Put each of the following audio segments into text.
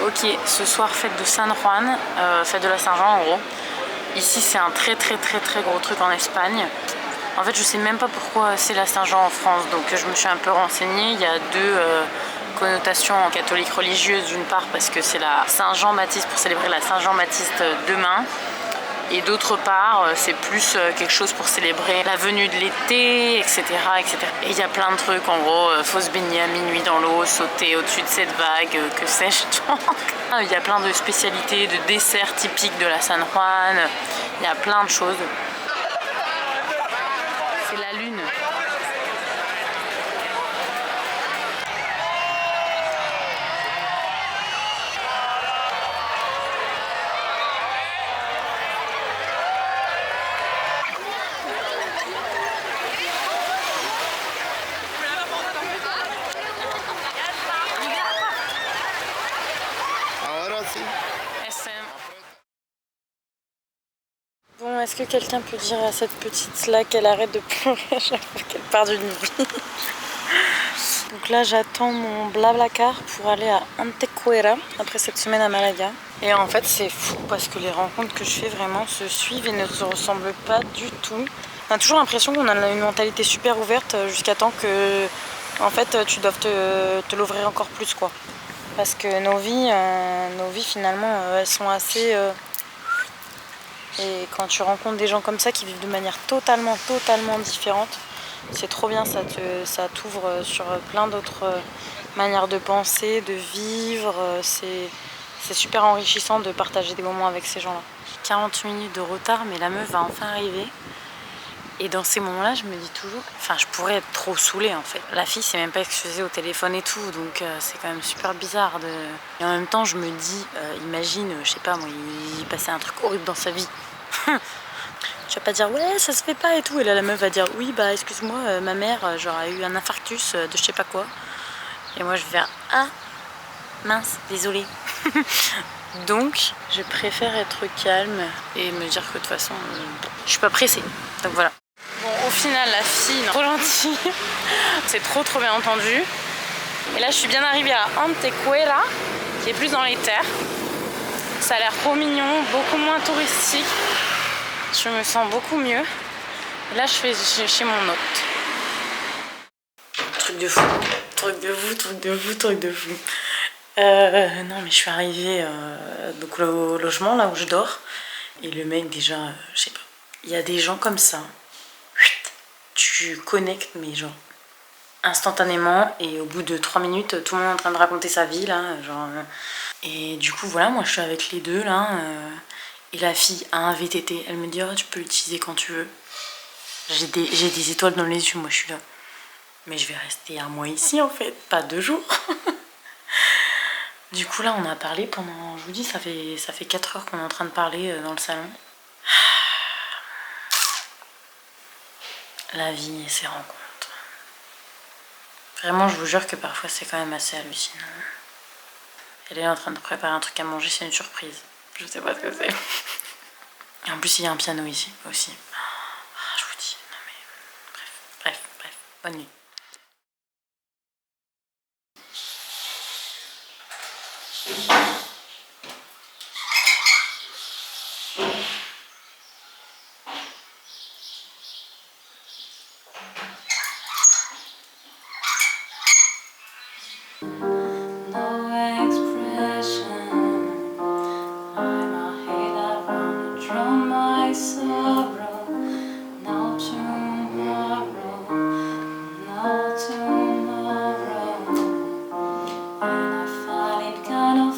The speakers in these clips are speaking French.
Ok, ce soir fête de San Juan, fête de la Saint-Jean en gros. Ici c'est un très gros truc en Espagne. En fait je sais même pas pourquoi c'est la Saint-Jean en France, donc je me suis un peu renseignée. Il y a deux connotations en catholique religieuse, d'une part parce que c'est la Saint-Jean-Baptiste pour célébrer la Saint-Jean-Baptiste demain. Et d'autre part, c'est plus quelque chose pour célébrer la venue de l'été, etc., etc. Et il y a plein de trucs, en gros, faut se baigner à minuit dans l'eau, sauter au-dessus de cette vague, que sais-je. Il y a plein de spécialités, de desserts typiques de la San Juan, il y a plein de choses. C'est la lune. Bon, est-ce que quelqu'un peut dire à cette petite-là qu'elle arrête de pleurer à chaque fois qu'elle part d'une vie? Donc là, j'attends mon blablacar pour aller à Antequera après cette semaine à Malaga. Et en fait, c'est fou parce que les rencontres que je fais vraiment se suivent et ne se ressemblent pas du tout. On a toujours l'impression qu'on a une mentalité super ouverte jusqu'à temps que, en fait, tu dois te l'ouvrir encore plus, quoi. Parce que nos vies finalement, elles sont assez... Et quand tu rencontres des gens comme ça qui vivent de manière totalement différente, c'est trop bien, ça t'ouvre sur plein d'autres manières de penser, de vivre. C'est super enrichissant de partager des moments avec ces gens-là. 40 minutes de retard, mais la meuf va enfin arriver. Et dans ces moments-là, je me dis toujours... Enfin, je pourrais être trop saoulée, en fait. La fille s'est même pas excusée au téléphone et tout, donc c'est quand même super bizarre de... Et en même temps, je me dis, imagine, je sais pas moi, il passait un truc horrible dans sa vie. Tu vas pas dire, ouais, ça se fait pas et tout. Et là, la meuf va dire, oui, bah, excuse-moi, ma mère, genre, a eu un infarctus de je sais pas quoi. Et moi, je vais faire, ah, mince, désolée. Donc, je préfère être calme et me dire que de toute façon, je suis pas pressée. Donc voilà. Bon, au final, la fille, trop gentille. C'est trop bien entendu. Et là, je suis bien arrivée à Antequera, qui est plus dans les terres. Ça a l'air trop mignon, beaucoup moins touristique. Je me sens beaucoup mieux. Et là, je vais chez mon hôte. Truc de fou. Non, mais je suis arrivée donc au logement, là où je dors. Et le mec, déjà, je sais pas. Il y a des gens comme ça. Tu connectes, mais genre instantanément, et au bout de 3 minutes, tout le monde est en train de raconter sa vie, là, genre... Et du coup, voilà, moi je suis avec les deux, là, et la fille a un VTT, elle me dit, oh, tu peux l'utiliser quand tu veux. J'ai des étoiles dans les yeux, moi je suis là. Mais je vais rester un mois ici, en fait, pas 2 jours. Du coup, là, on a parlé pendant, je vous dis, ça fait 4 heures qu'on est en train de parler dans le salon. La vie et ses rencontres. Vraiment, je vous jure que parfois c'est quand même assez hallucinant. Elle est en train de préparer un truc à manger, c'est une surprise. Je sais pas ce que c'est. Et en plus, il y a un piano ici aussi. Je vous dis, non mais... Bref. Bonne nuit. Kind of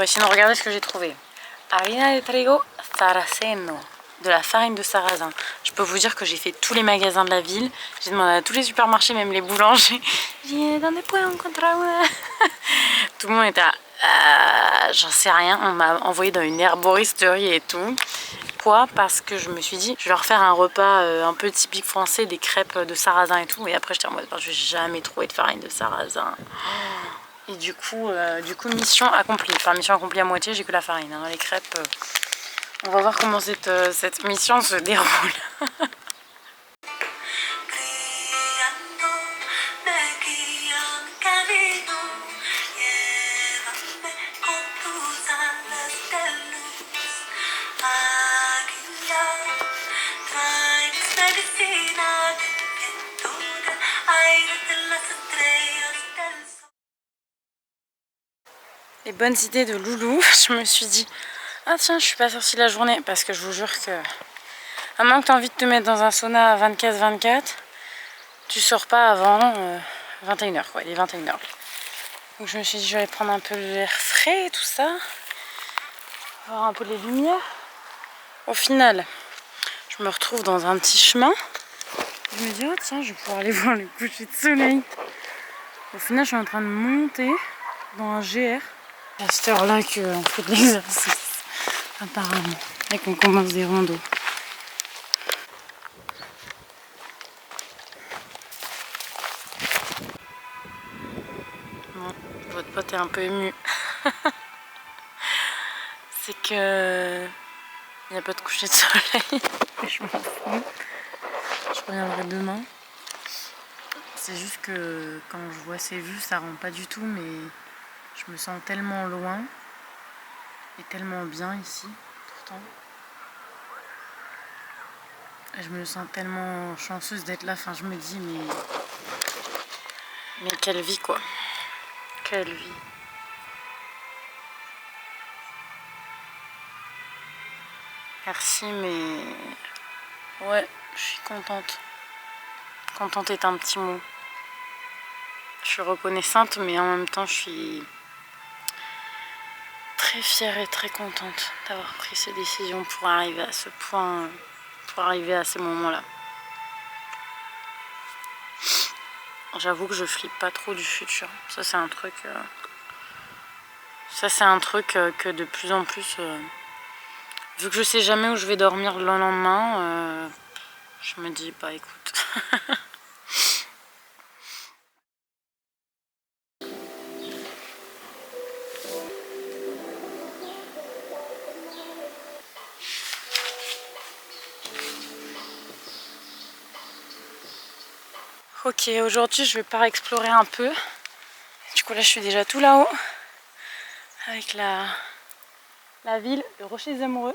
Ouais, sinon regardez ce que j'ai trouvé. Harina de trigo sarraceno, de la farine de sarrasin. Je peux vous dire que j'ai fait tous les magasins de la ville. J'ai demandé à tous les supermarchés, même les boulangers. J'ai dit, dans des points, on encontrer una. Tout le monde était à... j'en sais rien. On m'a envoyé dans une herboristerie et tout. Pourquoi? Parce que je me suis dit, je vais leur faire un repas un peu typique français, des crêpes de sarrasin et tout. Et après, j'étais en mode, je vais jamais trouver de farine de sarrasin. Et du coup, mission accomplie. Enfin, mission accomplie à moitié, j'ai que la farine. Hein. Les crêpes, on va voir comment cette mission se déroule. Les bonnes idées de Loulou, je me suis dit, ah tiens, je suis pas sortie la journée, parce que je vous jure que, à moins que tu aies envie de te mettre dans un sauna à 24-24, tu sors pas avant 21h, quoi, il est 21h. Donc je me suis dit, je vais aller prendre un peu l'air frais et tout ça, voir un peu les lumières. Au final, je me retrouve dans un petit chemin, je me dis, oh tiens, je vais pouvoir aller voir le coucher de soleil. Au final, je suis en train de monter dans un GR. C'est à cette heure-là qu'on fait de l'exercice, apparemment, et qu'on commence des randos. Bon, votre pote est un peu ému. C'est que il n'y a pas de coucher de soleil. Je m'en fous. Je reviendrai demain. C'est juste que quand je vois ces vues, ça rend pas du tout, mais je me sens tellement loin et tellement bien ici, pourtant. Et je me sens tellement chanceuse d'être là. Enfin, je me dis, mais quelle vie, quoi. Quelle vie. Merci, mais ouais, je suis contente. Contente est un petit mot. Je suis reconnaissante, mais en même temps, je suis très fière et très contente d'avoir pris ces décisions pour arriver à ce point, pour arriver à ces moments-là. J'avoue que je flippe pas trop du futur. Ça, c'est un truc... que de plus en plus... vu que je sais jamais où je vais dormir le lendemain, je me dis, bah écoute... Ok, aujourd'hui je vais pas explorer un peu. Du coup là je suis déjà tout là-haut. Avec la ville, le Rocher des Amoureux.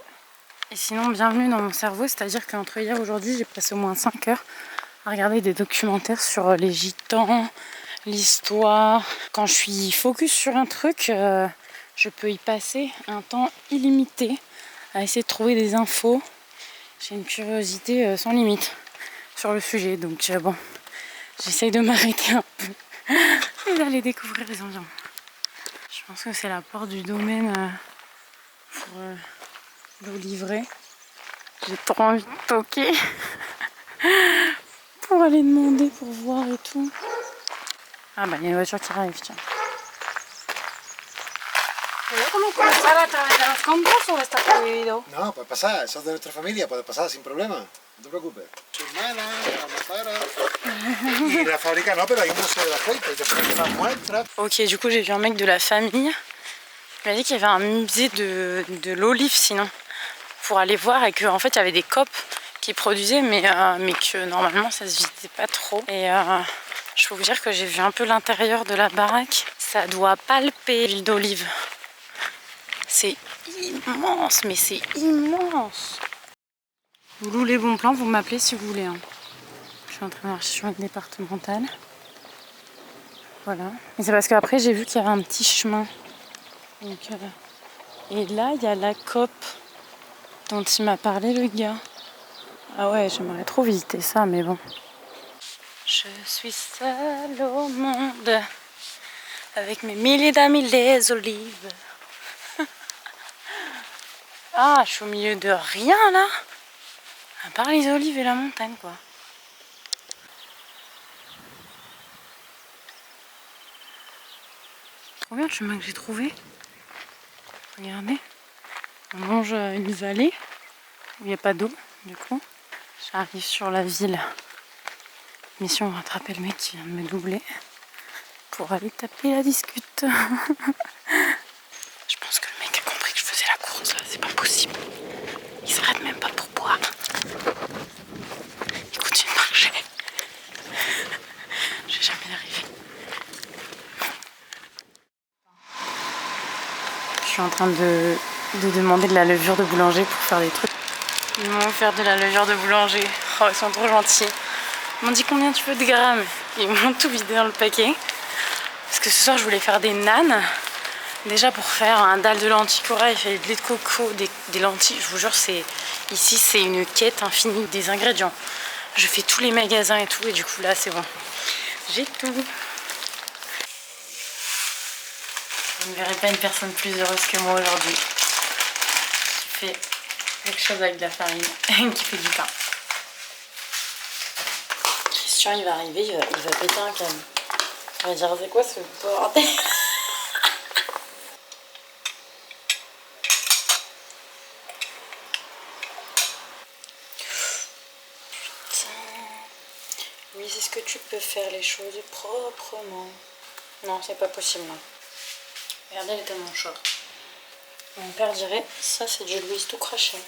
Et sinon, bienvenue dans mon cerveau, c'est-à-dire qu'entre hier et aujourd'hui, j'ai passé au moins 5 heures à regarder des documentaires sur les gitans, l'histoire. Quand je suis focus sur un truc, je peux y passer un temps illimité à essayer de trouver des infos. J'ai une curiosité sans limite sur le sujet, donc bon, j'essaye de m'arrêter un peu et d'aller découvrir les ambiances. Je pense que c'est la porte du domaine pour l'eau livrée. J'ai trop envie de toquer pour aller demander, pour voir et tout. Ah bah il y a une voiture qui arrive, tiens. ¿Cómo puedes pasar a través de los compras o está prohibido? No, puede pasar, sos de nuestra familia, puede pasar sin problema, no te preocupes. Su hermana, la Mazara, y la fábrica no, pero hay un museo del aceite, te ponen unas muestras. Ok, du coup j'ai vu un mec de la famille, il m'a dit qu'il y avait un musée de l'olive sinon, pour aller voir et qu'en fait il y avait des copes qui produisaient mais que normalement ça se visitait pas trop. Et je peux vous dire que j'ai vu un peu l'intérieur de la baraque, ça doit palper l'huile d'olive. C'est immense, mais c'est immense. Loulou les bons plans, vous m'appelez si vous voulez. Hein. Je suis en train de marcher sur une départementale. Voilà. Et c'est parce qu'après j'ai vu qu'il y avait un petit chemin. Donc, et là il y a la COP dont il m'a parlé le gars. Ah ouais, j'aimerais trop visiter ça, mais bon. Je suis seule au monde avec mes milliers d'amis les olives. Ah, je suis au milieu de rien là. À part les olives et la montagne quoi. Trop bien le chemin que j'ai trouvé. Regardez. On longe une vallée où il n'y a pas d'eau du coup. J'arrive sur la ville. Mission rattraper le mec qui vient de me doubler pour aller taper la discute. Je pense que le mec a compris que je faisais la course là, c'est pas possible. Il s'arrête même pas pour boire. Il continue de marcher. Je vais jamais y arriver. Je suis en train de demander de la levure de boulanger pour faire des trucs. Ils m'ont offert de la levure de boulanger. Oh, ils sont trop gentils. Ils m'ont dit combien tu veux de grammes. Ils m'ont tout vidé dans le paquet. Parce que ce soir je voulais faire des nanes. Déjà pour faire un dalle de lentilles Cora, il fallait de lait de coco, des lentilles. Je vous jure, ici c'est une quête infinie des ingrédients. Je fais tous les magasins et tout et du coup là c'est bon. J'ai tout. Vous ne verrez pas une personne plus heureuse que moi aujourd'hui. Qui fait quelque chose avec de la farine, qui fait du pain. Christian il va arriver, il va péter un câble. Il va dire c'est quoi ce bordel? Oui, est-ce que tu peux faire les choses proprement? Non, c'est pas possible. Non. Regardez, elle est tellement short. Mon père dirait, ça c'est du Louis tout craché.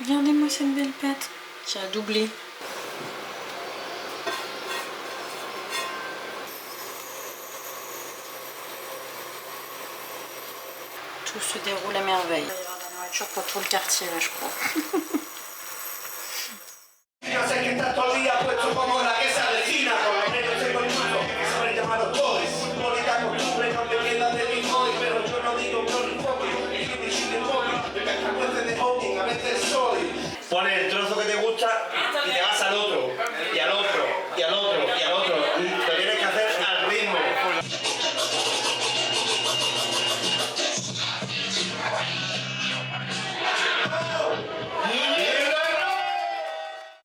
Regardez-moi cette belle pâte qui a doublé. Tout se déroule à merveille. Il va y avoir de la nourriture pour tout le quartier là, je crois.